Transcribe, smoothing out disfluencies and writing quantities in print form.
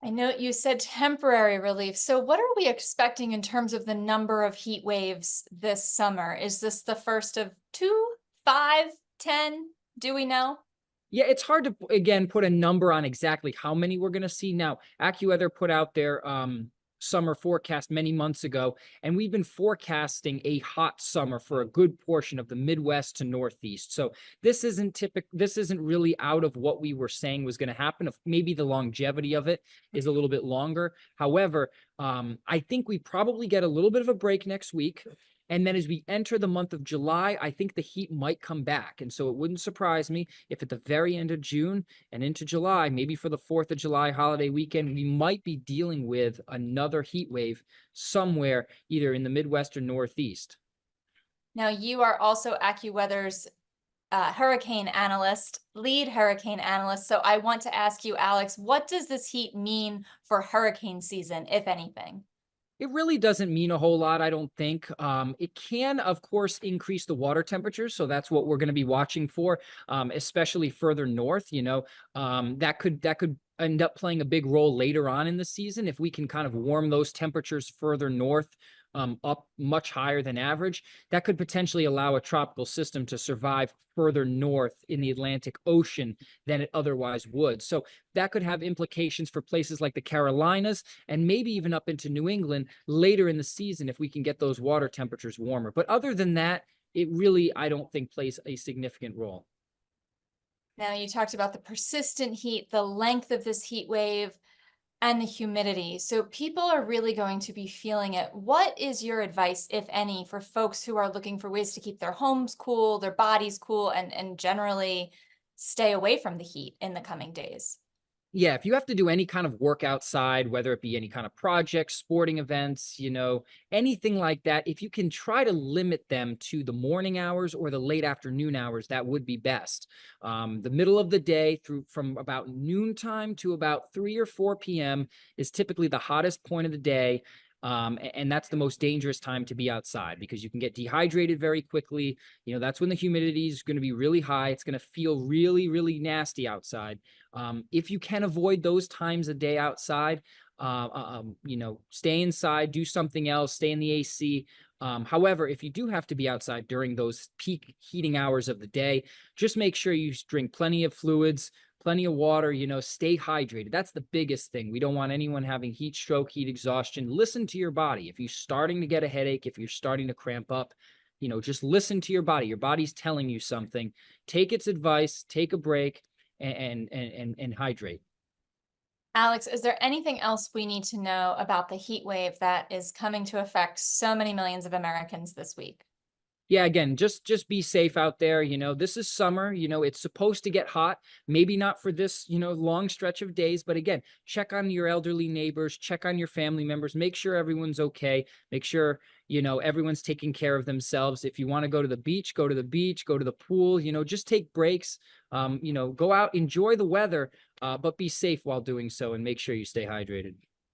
I know you said temporary relief. So, what are we expecting in terms of the number of heat waves this summer? Is this the first of two, five, 10? Do we know? Yeah, it's hard to again put a number on exactly how many we're going to see. Now, AccuWeather put out their summer forecast many months ago, and we've been forecasting a hot summer for a good portion of the Midwest to Northeast. So this isn't typical. This isn't really out of what we were saying was going to happen. Maybe the longevity of it is a little bit longer. However, I think we probably get a little bit of a break next week. And then as we enter the month of July, I think the heat might come back. And so it wouldn't surprise me if at the very end of June and into July, maybe for the 4th of July holiday weekend, we might be dealing with another heat wave somewhere either in the Midwest or Northeast. Now, you are also AccuWeather's hurricane analyst, lead hurricane analyst. So, I want to ask you, Alex, what does this heat mean for hurricane season, if anything? It really doesn't mean a whole lot, I don't think. It can, of course, increase the water temperatures, so that's what we're going to be watching for, especially further north. That could end up playing a big role later on in the season if we can kind of warm those temperatures further north, up much higher than average. That could potentially allow a tropical system to survive further north in the Atlantic Ocean than it otherwise would. So that could have implications for places like the Carolinas and maybe even up into New England later in the season if we can get those water temperatures warmer. But other than that, it really, I don't think, plays a significant role. Now, you talked about the persistent heat, the length of this heat wave, and the humidity. So, people are really going to be feeling it. What is your advice, if any, for folks who are looking for ways to keep their homes cool, their bodies cool, and generally stay away from the heat in the coming days? Yeah, if you have to do any kind of work outside, whether it be any kind of projects, sporting events, anything like that, if you can try to limit them to the morning hours or the late afternoon hours, that would be best. The middle of the day through from about noontime to about 3 or 4 p.m. is typically the hottest point of the day. And that's the most dangerous time to be outside because you can get dehydrated very quickly. That's when the humidity is going to be really high. It's going to feel really, really nasty outside. If you can avoid those times a day outside, stay inside, do something else, stay in the AC. However, if you do have to be outside during those peak heating hours of the day, just make sure you drink plenty of fluids, plenty of water, stay hydrated. That's the biggest thing. We don't want anyone having heat stroke, heat exhaustion. Listen to your body. If you're starting to get a headache, if you're starting to cramp up, just listen to your body. Your body's telling you something. Take its advice, take a break, and hydrate. Alex, is there anything else we need to know about the heat wave that is coming to affect so many millions of Americans this week? Yeah, again, just be safe out there. This is summer. It's supposed to get hot. Maybe not for this, long stretch of days, but again, check on your elderly neighbors, check on your family members, make sure everyone's okay. Make sure, everyone's taking care of themselves. If you want to go to the beach, go to the beach, go to the pool, just take breaks. Go out, enjoy the weather, but be safe while doing so and make sure you stay hydrated.